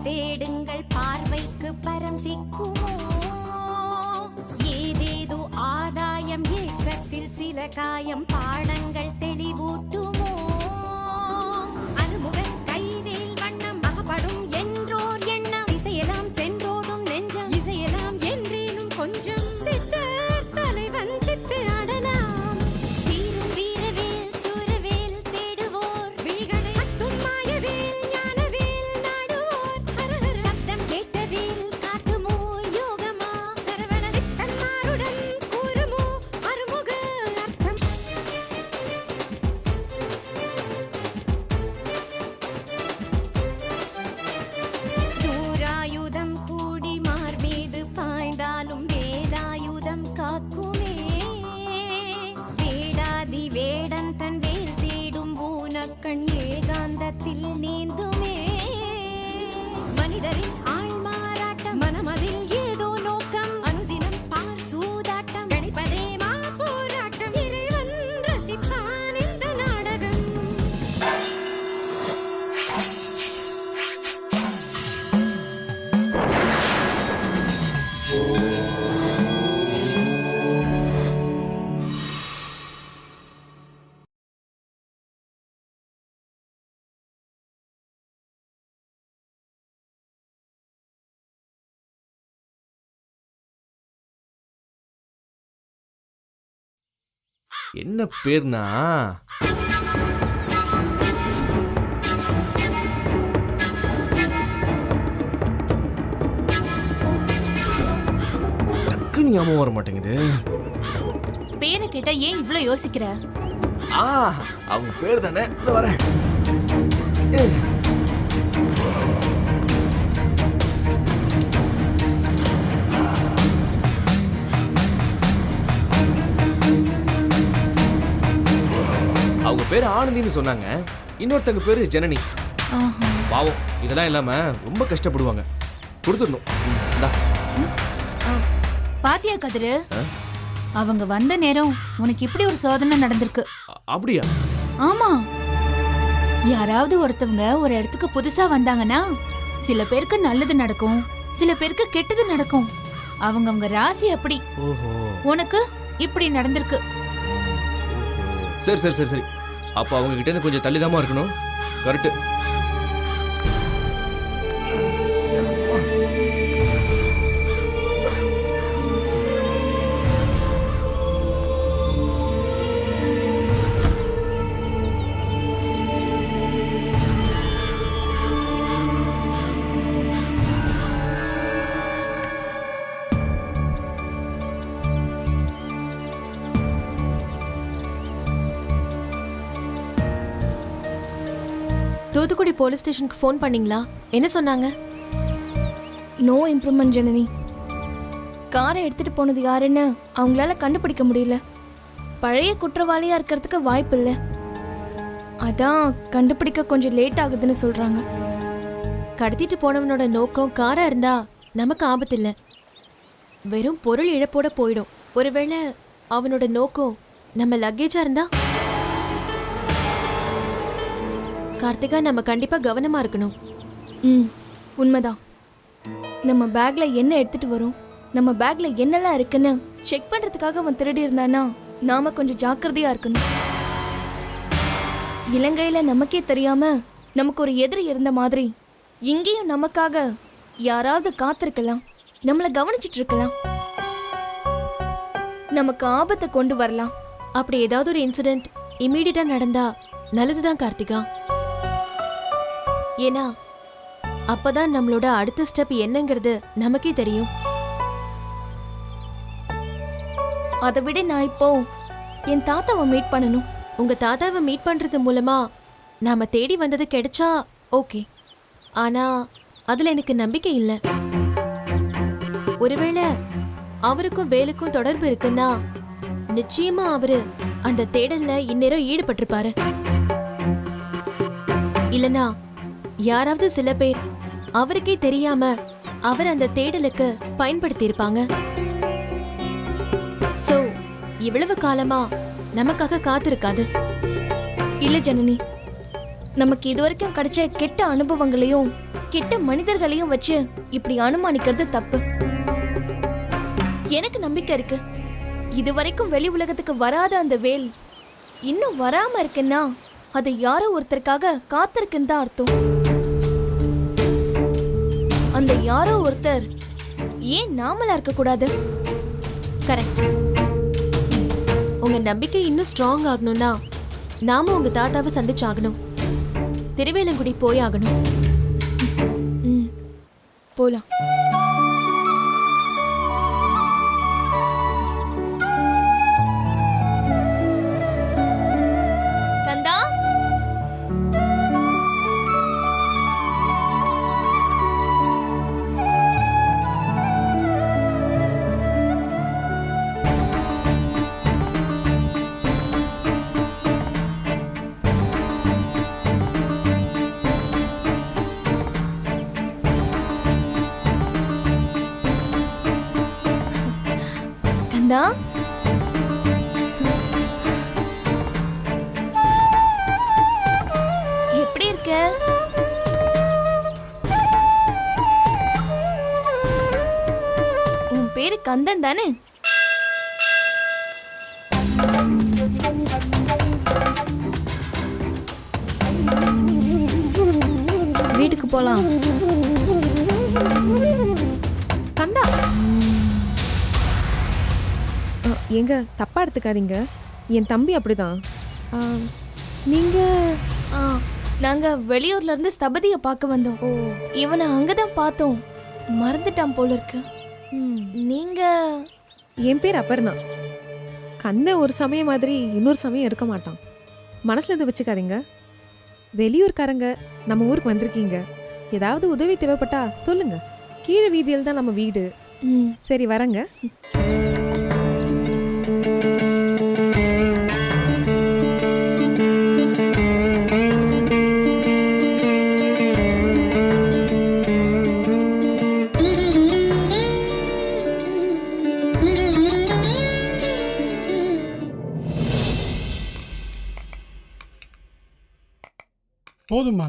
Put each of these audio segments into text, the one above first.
தேடுங்கள் பார்வைக்கு பரம் சிக்குமோ ஏதேதோ ஆதாயம் ஏக்கத்தில் சில காயம் பாடங்கள் தெளிவூட்டுமோ அருமுகன் கைவேல் வண்ணம் அகப்படும் என்றோர் எண்ணம் இசையெல்லாம் சென்றோடும் நெஞ்சம் இசையெல்லாம் என்றேனும் கொஞ்சம் சித்தர் தலைவன் சித்து ஆடலாம் சீரும் வீரவேல் சூரவேல் தேடுவோர் விழிகளை அத்தும் மாயவேல் ஞானவேல் நாடுவோர் ஹரஹர சப்தம் கேட்டவேல் காட்டுமோ யோகமா சரவண சித்தன் மாருடன் கூறுமோ அருமுக அர்த்தம் தூராயுதம் கூடி மார்மீது பாய்ந்தாலும் வேலாயுதம் காக்குமே வேடாதி வேடன் தன் வேல் தேடும் பூனக்கண் ஏகாந்தத்தில் நீந்துமே மனிதரின் ஆள் மாறாட்டம் மனமதில் ஏதோ நோக்கம் அனுதினம் பார் சூதாட்டம் கணிப்பதே மா போராட்டம் இறைவன் ரசிப்பான் இந்த நாடகம் என்ன பேர்னா டக்குன்னு ஞாபகம் வர மாட்டேங்குது. பேரை கேட்டா ஏன் இவ்ளோ யோசிக்கிற? அவங்க பேர் தானே. வரேன். அவங்க பேரு ஆனந்தின்னு சொன்னாங்க. இன்னொருத்தங்க பேரு ஜனனி. பாவம் இதெல்லாம் இல்லாம ரொம்ப கஷ்டப்படுவாங்க. கொடுத்துடணும். பாத்தியா கதிரு, அவங்க வந்த நேரம் உனக்கு இப்படி ஒரு சோதனை நடந்திருக்கு. அப்படியா? ஆமா, யாராவது ஒருத்தவங்க ஒரு இடத்துக்கு புதுசா வந்தாங்கன்னா சில பேருக்கு நல்லது நடக்கும், சில பேருக்கு கெட்டது நடக்கும். அவங்க ராசி அப்படி. உனக்கு இப்படி நடந்திருக்கு. சரி சரி சரி சரி. அப்ப அவங்க கிட்ட இருந்து கொஞ்சம் தள்ளிதாமா இருக்கணும். கரெக்ட். தூத்துக்குடி போலீஸ் ஸ்டேஷனுக்கு ஃபோன் பண்ணீங்களா? என்ன சொன்னாங்க? No improvement Janani. காரை எடுத்துட்டு போனது யாருன்னு அவங்களால கண்டுபிடிக்க முடியல. பழைய குற்றவாளியா இருக்கிறதுக்கு வாய்ப்பு இல்லை. அதான் கண்டுபிடிக்க கொஞ்சம் லேட் ஆகுதுன்னு சொல்றாங்க. கடத்திட்டு போனவனோட நோக்கம் காரா இருந்தா நமக்கு ஆபத்து இல்லை, வெறும் பொருள் இழப்போட போயிடும். ஒருவேளை அவனோட நோக்கம் நம்ம லக்கேஜா இருந்தா? கார்த்திகா, நம்ம கண்டிப்பா கவனமா இருக்கணும். உண்மைதான். நம்ம பேக்ல என்ன எடுத்துட்டு வரோம், நம்ம பேக்ல என்னெல்லாம் இருக்குன்னு செக் பண்றதுக்காக அவன் திருடி இருந்தானா நாம கொஞ்சம் ஜாக்கிரதையா இருக்கணும். இலங்கையில நமக்கே தெரியாம நமக்கு ஒரு எதிரி இருந்த மாதிரி இங்கேயும் நமக்காக யாராவது காத்திருக்கலாம், நம்மள கவனிச்சிட்டு இருக்கலாம், நமக்கு ஆபத்தை கொண்டு வரலாம். அப்படி ஏதாவது ஒரு இன்சிடென்ட் இமீடியட்டா நடந்தா நல்லதுதான் கார்த்திகா. ஏன்னா அப்பதான் நம்மளோட அடுத்த ஸ்டெப் என்னங்கிறது நமக்கே தெரியும். அதை விட நான் இப்போ என் தாத்தாவை மீட் பண்ணணும். உங்க தாத்தாவை மீட் பண்றது மூலமா நாம தேடி வந்தது கிடைச்சா ஓகே, ஆனா அதுல எனக்கு நம்பிக்கை இல்லை. ஒருவேளை அவருக்கும் வேலுக்கும் தொடர்பு இருக்குன்னா நிச்சயமா அவரு அந்த தேடல்ல இந்நேரம் ஈடுபட்டிருப்பாரு. இல்லனா யாராவது சில பேர் அவருக்கே தெரியாம அவர் அந்த தேடலுக்கு பயன்படுத்தி இருப்பாங்க. சோ இவ்வளவு காலமா நமக்காக காத்திருக்காது. இல்ல ஜனனி, நமக்கு இது வரைக்கும் கிடைச்ச கெட்ட அனுபவங்களையும் கெட்ட மனிதர்களையும் வச்சு இப்படி அனுமானிக்கிறது தப்பு. எனக்கு நம்பிக்கை இருக்கு, இது வரைக்கும் வெளி உலகத்துக்கு வராத அந்த வேல் இன்னும் வராம இருக்குன்னா அது யாரோ ஒருத்தருக்காக காத்திருக்குன்னு தான் அர்த்தம். அந்த யாரோ ஒருத்தர் ஏன் நாமளா இருக்க கூடாது? கரெக்ட். உங்க நம்பிக்கை இன்னும் ஸ்ட்ராங் ஆகணும்னா நாம உங்க தாத்தாவை சந்திச்சாகணும். திருவேலங்குடி போய் ஆகணும். போலாம். கந்தா, கந்தா, எப்படி இருக்க? உன் பேரு கந்தன் தானே? வீட்டுக்கு போலாம். கந்தா, எங்க தப்பா எடுத்துக்காதீங்க, என் தம்பி அப்படிதான். நீங்க ஆ, நாங்க வெளியூர்ல இருந்து ஸ்தபதியை பார்க்க வந்தோம். இவனை அங்கதான் பார்த்தோம், மறந்துட்டான் போல இருக்கு. நீங்க? என் பேர் அப்பர்ணா. கந்த ஒரு சமயம் மாதிரி இன்னொரு சமயம் இருக்க மாட்டான். மனசுல இருந்து வச்சுக்காதீங்க. வெளியூர்காரங்க நம்ம ஊருக்கு வந்திருக்கீங்க, ஏதாவது உதவி தேவைப்பட்டா சொல்லுங்க. கீழே வீதியில் தான் நம்ம வீடு. சரி, வரங்க. போதுமா?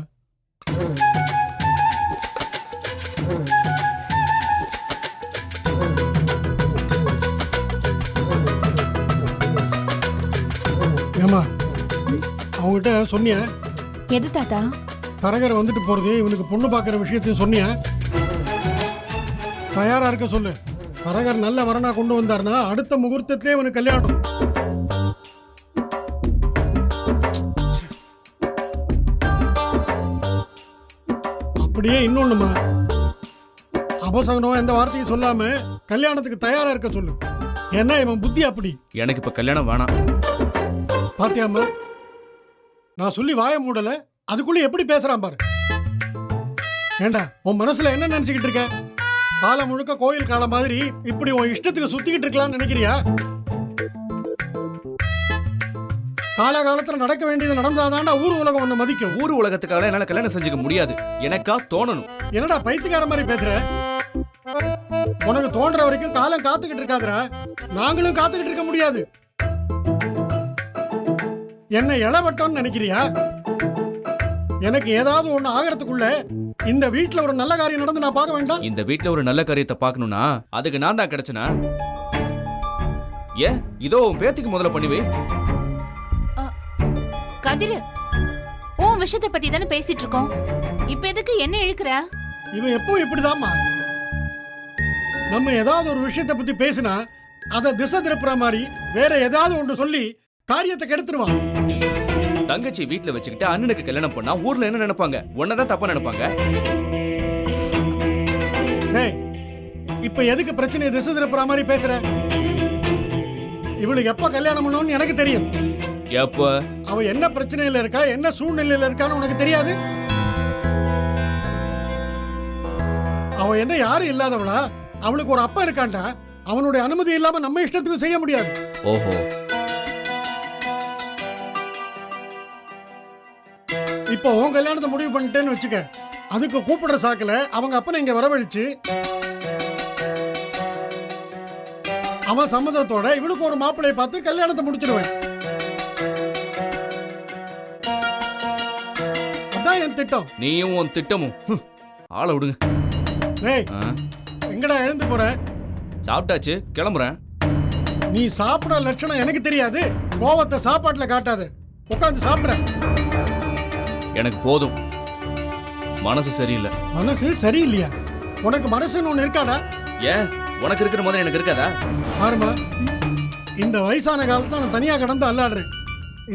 ஏமா அவங்ககிட்ட சொன்னியா? எது தாத்தா? தரகர் வந்துட்டு போறது, இவனுக்கு பொண்ணு பார்க்குற விஷயத்தையும் சொன்னியா? தயாரா இருக்க சொல்லு. தரகர் நல்ல வரனா கொண்டு வந்தார்னா அடுத்த முகூர்த்தத்திலே இவனுக்கு கல்யாணம். அப்படியே இன்னொன்னுமா, அபசகனம் எந்த வார்த்தையும் சொல்லாம கல்யாணத்துக்கு தயாரா இருக்க சொல்லு. என்ன இவன் புத்தி அப்படி. எனக்கு இப்ப கல்யாணம் வேணாம். பாத்தியாமா, நான் சொல்லி வாய மூடல, அதுக்குள்ள எப்படி பேசுறான் பாரு. ஏண்டா உன் மனசுல என்ன நினைச்சுக்கிட்டு இருக்க? காலம் முழுக்க கோயில் காலம் மாதிரி இப்படி உன் இஷ்டத்துக்கு சுத்திக்கிட்டு இருக்கலாம்னு நினைக்கிறியா? காலகாலத்துல நடக்க வேண்டியது நடந்தாதான்டா ஊர் உலகம் ஒண்ணு மதிக்கும். ஊர் உலகத்துக்காக என்னால கல்யாணம் செஞ்சுக்க முடியாது. எனக்கா தோணணும். என்னடா பைத்தியக்கார மாதிரி பேசுற? உனக்கு தோன்ற வரைக்கும் காலம் காத்துக்கிட்டு இருக்காதுடா. நாங்களும் காத்துக்கிட்டு இருக்க முடியாது. என்ன இளவட்டம்னு நினைக்கிறியா? எனக்கு ஏதாவது ஒண்ணு ஆகிறதுக்குள்ள இந்த வீட்டுல ஒரு நல்ல காரியம் நடந்து நான் பார்க்க வேண்டாம்? இந்த வீட்டுல ஒரு நல்ல காரியத்தை பார்க்கணும்னா அதுக்கு நான் தான் கிடைச்சனா? ஏன் இதோ உன் பேத்திக்கு முதல்ல பண்ணிவே. கதிரு, உன் விஷயத்தை பத்தி தானே பேசிட்டு இருக்கோம். இப்ப எதுக்கு என்ன இழுக்கிற? இவன் எப்போ இப்படிதாம்மா. நம்ம ஏதாவது ஒரு விஷயத்தை பத்தி பேசினா அதை திசை திருப்புற மாதிரி வேற ஏதாவது ஒன்று சொல்லி காரியத்தை கெடுத்துருவான். தங்கச்சி வீட்டுல வச்சுக்கிட்டு அண்ணனுக்கு கல்யாணம் பண்ணா ஊர்ல என்ன நினைப்பாங்க? உன்னதான் தப்பா நினைப்பாங்க. இப்ப எதுக்கு பிரச்சனையை திசை திருப்புற மாதிரி பேசுற? இவளுக்கு எப்ப கல்யாணம் பண்ணணும்னு எனக்கு தெரியும். எப்ப? அவ என்ன பிரச்சனையில இருக்கா, என்ன சூழ்நிலையில இருக்கான்னு உனக்கு தெரியாது? அவ என்ன யாரும் இல்லாதவளா? அவளுக்கு ஒரு அப்பா இருக்காண்டா. அவனுடைய அனுமதி இல்லாம நம்ம இஷ்டத்துக்கு செய்ய முடியாது. ஓஹோ. இப்போ உன் கல்யாணத்தை முடிவு பண்ணிட்டேன்னு வச்சுக்க. அதுக்கு கூப்பிடுற சாக்குல அவங்க அப்பனை இங்க வரவழைச்சு அவன் சம்மதத்தோட இவளுக்கு ஒரு மாப்பிள்ளையை பார்த்து கல்யாணத்தை முடிச்சிடுவேன். திட்டம்? நீயும் உன் திட்டமும் ஆளை விடுங்க. டேய் எங்கடா எழுந்து போற? சாப்பிட்டாச்சு, கிளம்புறேன். நீ சாப்பிட லட்சணம் எனக்கு தெரியாது. கோவத்தை சாப்பாட்டுல காட்டாது. உட்காந்து சாப்பிடுற. எனக்கு போதும். மனசு சரியில்லை. மனசு சரியில்லையா? உனக்கு மனசுன்னு ஒண்ணு இருக்காதா? ஏன் உனக்கு இருக்கிற மாதிரி எனக்கு இருக்காதா? ஆறுமா, இந்த வயசான காலத்துல நான் தனியா கடந்து அல்லாடுறேன்.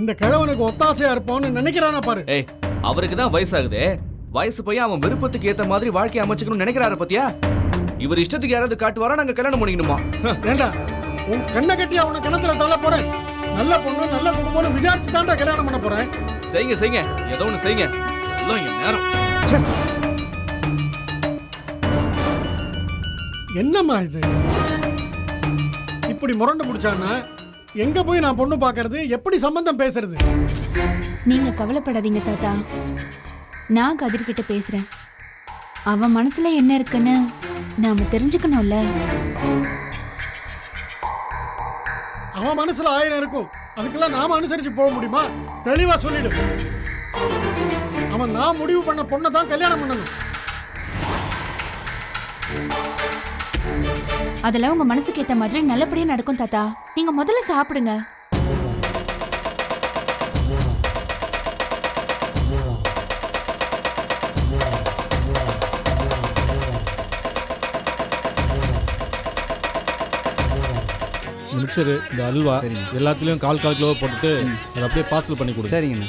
இந்த கிழவனுக்கு ஒத்தாசையா இருப்போம்னு நினைக்கிறானா பாரு. ஏய், அவருக்கு தான் வயசாகுதே. வயசு பையன் அவன் விருப்பத்துக்கு ஏத்த மாதிரி வாழ்க்கையை அமைச்சுக்கணும்னு நினைக்கிறாரு பத்தியா? இவர் இஷ்டத்துக்கு யாராவது காட்டுவாரா? நாங்க கல்யாணம் பண்ணிக்கணுமா? ஏண்டா உன் கண்ணை கட்டி அவனை கிணத்துல தள்ள போறேன். நல்ல பொண்ணு நல்ல குடும்பம்னு விசாரிச்சு தாண்டா கல்யாணம் பண்ண போறேன். செய்யுங்க செய்யுங்க, ஏதோ ஒண்ணு செய்யுங்க. எல்லாம் என் நேரம். என்னம்மா இது? இப்படி முரண்டு பிடிச்சான்னா எங்க போய் நான் பொண்ணு பாக்குறது? எப்படி சம்பந்தம் பேசுறது? நீங்க கவலைப்படாதீங்க தாத்தா, நான் கதிர் கிட்ட பேசுறேன். அவன் மனசுல என்ன இருக்குன்னு நாம தெரிஞ்சுக்கணும்ல. அவன் மனசுல 1000 இருக்கும். அதுக்கெல்லாம் நாம அனுசரிச்சு போக முடியுமா? தெளிவா சொல்லிடு. அவன் நான் முடிவு பண்ண பொண்ணை தான் கல்யாணம் பண்ணணும். அதெல்லாம் உங்க மனசுக்கு ஏத்த மாதிரி நல்லபடியா நடக்கும் தாத்தா. நீங்க முதல்ல சாப்பிடுங்க. மிக்சரு, இந்த அல்வா எல்லாத்துலேயும் 1/4 கிலோ போட்டுட்டு அதை அப்படியே பார்சல் பண்ணி கொடுங்க. சரிங்கண்ணா.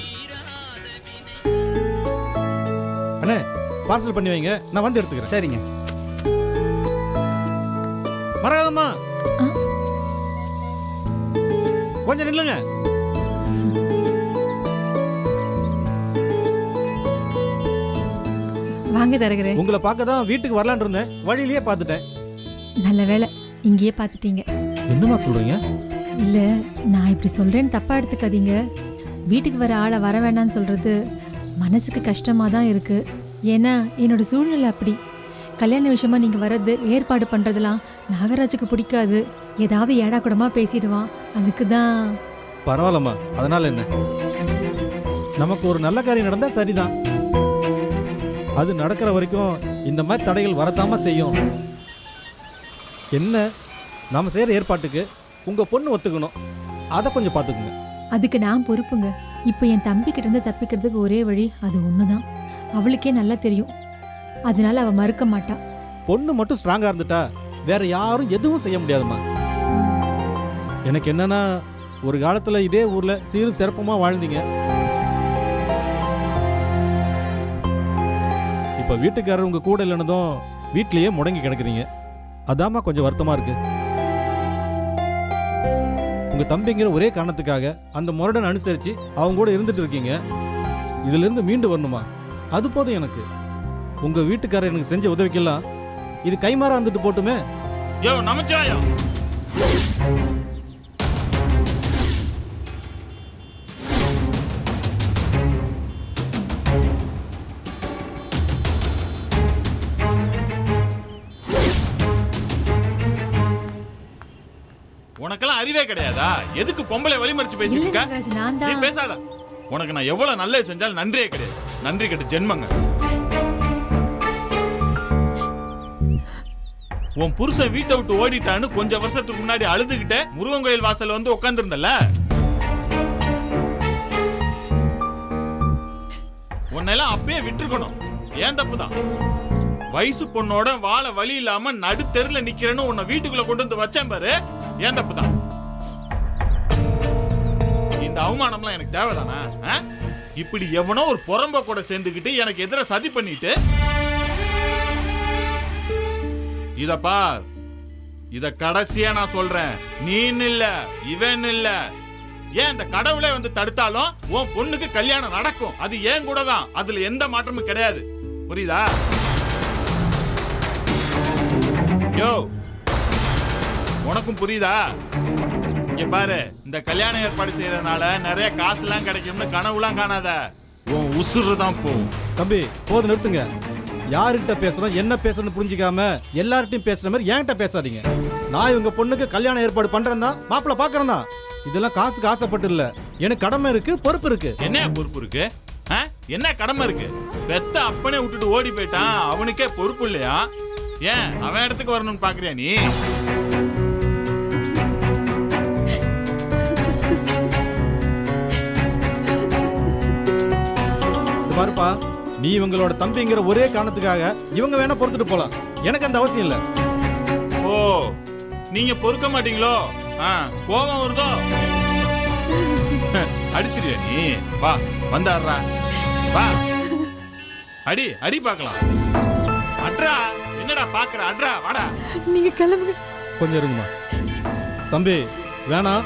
அண்ணே, பார்சல் பண்ணி வைங்க, நான் வந்து எடுத்துக்கிறேன். சரிங்க. மறக்காதம்மா, கொஞ்சம் நில்லுங்க. வாங்க தரகிறேன். உங்களை பார்க்க தான் வீட்டுக்கு வரலான் இருந்தேன், வழியிலேயே பார்த்துட்டேன். நல்ல வேலை, இங்கேயே பார்த்துட்டீங்க. என்னம்மா சொல்றீங்க? இல்ல, நான் இப்படி சொல்றேன்னு தப்பா எடுத்துக்காதீங்க. வீட்டுக்கு வர ஆளை வர வேண்டாம்னு சொல்றது மனசுக்கு கஷ்டமா தான் இருக்கு. ஏன்னா என்னோட சூழ்நிலை அப்படி. கல்யாண விஷயமா நீங்க வர்றது ஏற்பாடு பண்றதெல்லாம் நாகராஜுக்கு பிடிக்காது. ஏதாவது ஏடா கூடமா பேசிடுவான். அதுக்கு தான். பரவாயில்லம்மா, அதனால என்ன? நமக்கு ஒரு நல்ல காரியம் நடந்தா சரிதான். அது நடக்கிற வரைக்கும் இந்த மாதிரி தடைகள் வரத்தாம செய்யும். என்ன, நாம செய்யற ஏற்பாட்டுக்கு உங்க பொண்ணு ஒத்துக்கணும். அதை கொஞ்சம் பார்த்துக்குங்க. அதுக்கு நான் பொறுப்புங்க. இப்போ என் தம்பி கிட்ட இருந்து தப்பிக்கிறதுக்கு ஒரே வழி அது ஒண்ணுதான். அவளுக்கே நல்லா தெரியும். அதனால அவ மறுக்க மாட்டா. பொண்ணு மட்டும் ஸ்ட்ராங்கா இருந்துட்டா வேற யாரும் எதுவும் செய்ய முடியாதுமா. எனக்கு என்னன்னா, ஒரு காலத்துல இதே ஊர்ல சீரும் சிறப்புமா வாழ்ந்தீங்க. இப்ப வீட்டுக்காரர் உங்க கூட இல்லைன்னதும் வீட்லயே முடங்கி கிடக்குறீங்க. அதாம்மா கொஞ்சம் வருத்தமா இருக்கு. உங்க தம்பிங்கிற ஒரே காரணத்துக்காக அந்த முரடன் அனுசரிச்சு அவங்க கூட இருந்துட்டு இருக்கீங்க. இதுல இருந்து மீண்டு வரணுமா? அது போதும் எனக்கு. உங்க வீட்டுக்காரர் எனக்கு செஞ்ச உதவிக்கெல்லாம் இது கைமாறா இருந்துட்டு போட்டுமே. யோ நமச்சிவாயா, உனக்கெல்லாம் அறிவே கிடையாதா? எதுக்கு பொம்பளை வழிமறிச்சு பேசிட்டு இல்ல இருக்க? நாகராஜ், நான் நீ தான். பேசாத. உனக்கு நான் எவ்வளவு நல்லது செஞ்சாலும் நன்றியே கிடையாது. நன்றி கெட்ட ஜென்மங்க. உன் புருஷன் வீட்டை விட்டு ஓடிட்டான்னு கொஞ்சம் வருஷத்துக்கு முன்னாடி அழுதுகிட்ட முருகன் கோயில் வாசல்ல வந்து உட்கார்ந்து இருந்தல. உன்னெல்லாம் அப்பயே விட்டுருக்கணும். ஏன் தப்புதான். வயசு பொண்ணோட வாழ வழி இல்லாம நடு தெருல நிக்கிறேன்னு உன்னை வீட்டுக்குள்ள கொண்டு வந்து வச்சேன் பாரு. ஏன் தப்புதான். இந்த அவமானம்லாம் எனக்கு தேவைதானா? இப்படி எவனோ ஒரு புறம்ப கூட சேர்ந்துக்கிட்டு எனக்கு எதிர சதி பண்ணிட்டு இத பார், இத கடைசியா நான் சொல்றேன். நீன்னு இல்ல, இவன் இல்ல, ஏன் இந்த கடவுளே வந்து தடுத்தாலும் உன் பொண்ணுக்கு கல்யாணம் நடக்கும். அது ஏன் கூட தான். அதுல எந்த மாற்றமும் கிடையாது. புரியுதா? யோ, உனக்கும் புரியுதா? இங்க பாரு, இந்த கல்யாண ஏற்பாடு செய்யறதுனால நிறைய காசுலாம் கிடைக்கும்னு கனவுலாம் காணாத. உன் உசுறு தான் போகும். தம்பி, போது நிறுத்துங்க. யார்கிட்ட பேசுறோம், என்ன பேசுறதுன்னு புரிஞ்சிக்காம எல்லார்ட்டையும் பேசுற மாதிரி என்கிட்ட பேசாதீங்க. நான் இவங்க பொண்ணுக்கு கல்யாணம் ஏற்பாடு பண்றேன் தான், மாப்பிள்ள பாக்குறேன் தான். இதெல்லாம் காசுக்கு ஆசைப்பட்டு இல்ல, எனக்கு கடமை இருக்கு, பொறுப்பு இருக்கு. என்ன பொறுப்பு இருக்கு? என்ன கடமை இருக்கு? பெத்த அப்பனே விட்டுட்டு ஓடி போயிட்டான், அவனுக்கே பொறுப்பு இல்லையா? ஏன் அவன் இடத்துக்கு வரணும்னு பாக்குறியா நீ? பாருப்பா, நீ இவங்களோட தம்பிங்கிற ஒரே காரணத்துக்காக இவங்க வேணா பொறுத்துட்டு போலாம். எனக்கு அந்த அவசியம் இல்ல. ஓ, நீங்க பொறுக்க மாட்டீங்களோ? கோபம் வருதோ? அடிச்சிருவியா நீ? வா வந்தாடுறா, வா அடி அடி பார்க்கலாம். அட்ரா, என்னடா பாக்குற? அட்ரா, வாடா. நீங்க கிளம்புங்க. கொஞ்சம் இருங்கம்மா. தம்பி வேணாம்,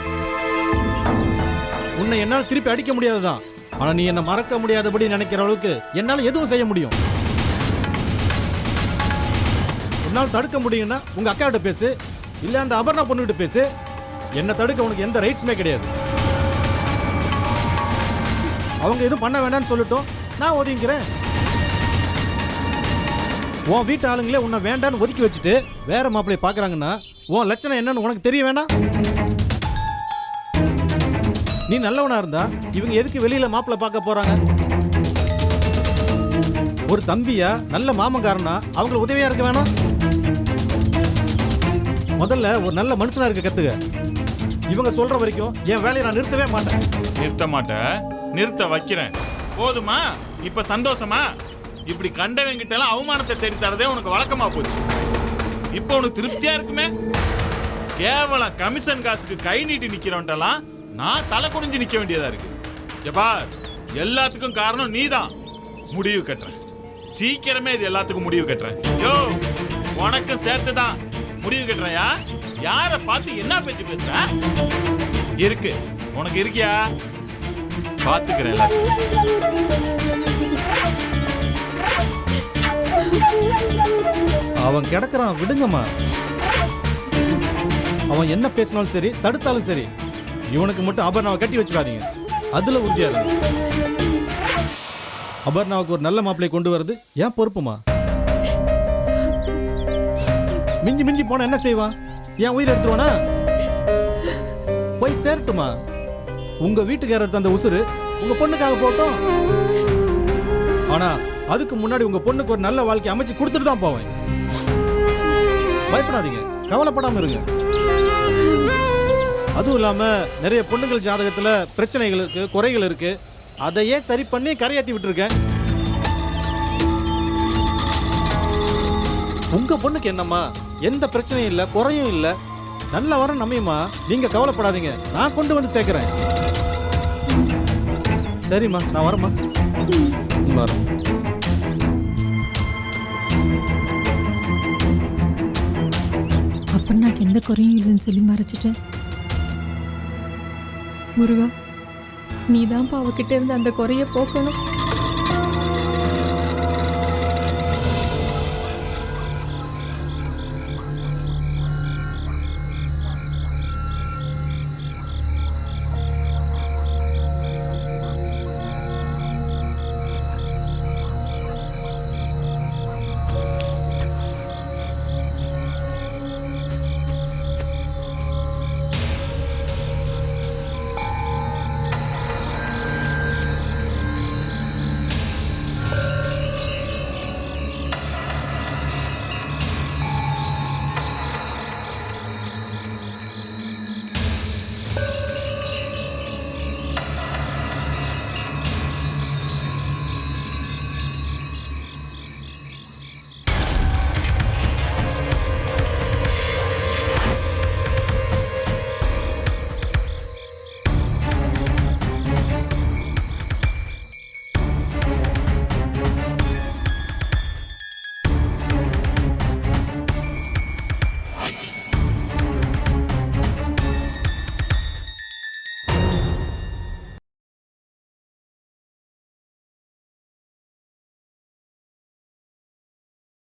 உன்னை என்னால் திருப்பி அடிக்க முடியாதுதான். ஆனா நீ என்ன மறக்க முடியாதபடி நினைக்கிற அளவுக்கு என்னால எதுவும் செய்ய முடியும். உன்னால் தடுக்க முடியும்னா உங்க அக்கா கிட்ட பேசு, இல்ல அந்த அபர்ணா பொண்ணுகிட்ட பேசு. என்ன தடுக்க உனக்கு எந்த ரைட்ஸுமே கிடையாது. அவங்க எதுவும் பண்ண வேண்டாம்னு சொல்லட்டும், நான் ஒதுங்கிறேன். உன் வீட்டு ஆளுங்களே உன்னை வேண்டான்னு ஒதுக்கி வச்சுட்டு வேற மாப்பிள்ளைய பாக்குறாங்கன்னா உன் லட்சணம் என்னன்னு உனக்கு தெரிய வேண்டாம்? நீ நல்லவனா இருந்தா இவங்க எதுக்கு வெளியில மாப்பிள்ளை பார்க்க போறாங்க? ஒரு தம்பியா நல்ல மாமங்காரனா அவங்களுக்கு உதவியா இருக்க வேணாம்? முதல்ல ஒரு நல்ல மனுஷனா இருக்க கத்துக்க. இவங்க சொல்ற வரைக்கும் என் வேலையை நான் நிறுத்தவே மாட்டேன். நிறுத்த மாட்டேன், நிறுத்த வைக்கிறேன். போதுமா? இப்ப சந்தோஷமா? இப்படி கண்டவங்கிட்ட எல்லாம் அவமானத்தை தேடி தரதே உனக்கு வழக்கமா போச்சு. இப்போ உனக்கு திருப்தியா இருக்குமே? கேவலம் கமிஷன் காசுக்கு கை நீட்டி நிக்கிறவன்ட்டெல்லாம் நான் தலை குனிஞ்சு நிக்க வேண்டியதா இருக்கு. ஜபா, எல்லாத்துக்கும் காரணம் நீதான். முடிவு கட்டுறேன், சீக்கிரமே இது எல்லாத்துக்கும் முடிவு கட்டுறேன். யோ, உனக்கும் சேர்த்துதான் முடிவு கட்டுறேன்யா. யார பார்த்து என்ன பேச்சு பேசுற? இருக்கு, உனக்கு இருக்கியா? பாத்துக்கிறேன். அவன் கிடக்குறான், விடுங்கம்மா. அவன் என்ன பேசினாலும் சரி, தடுத்தாலும் சரி, இவனுக்கு மட்டும் அபர்ணாவை கட்டி வச்சிடாதீங்க. அதுல உறுதியா இருங்க. அபர்ணாவுக்கு ஒரு நல்ல மாப்பிள்ளை கொண்டு வரது ஏன் பொறுப்புமா? மிஞ்சி மிஞ்சி போன என்ன செய்வான்? ஏன் உயிர் எடுத்துருவானா? போய் சேரட்டுமா? உங்க வீட்டுக்காரர் அந்த உசுறு உங்க பொண்ணுக்காக போட்டோம். ஆனா அதுக்கு முன்னாடி உங்க பொண்ணுக்கு ஒரு நல்ல வாழ்க்கை அமைச்சு கொடுத்துட்டு தான் போவேன். பயப்படாதீங்க, கவலைப்படாம இருங்க. அதுவும் இல்லாம நிறைய பொண்ணுங்கள் ஜாதகத்துல பிரச்சனைகள் இருக்கு, குறைகள் இருக்கு. அதையே சரி பண்ணி கரையாத்தி விட்டுருக்கேன். உங்க பொண்ணுக்கு என்னம்மா, எந்த பிரச்சனையும் இல்ல, குறையும் இல்ல, நல்ல வர நம்மையுமா. நீங்க கவலைப்படாதீங்க, நான் கொண்டு வந்து சேர்க்கிறேன். சரிம்மா, நான் வரேம்மா. வரேன். அப்பன்னாக்கு எந்த குறையும் இல்லைன்னு சொல்லி மறைச்சிட்டேன். முருகா, நீதான்ப்பா அவகிட்ட இருந்து அந்த குறைய போக்கணும்.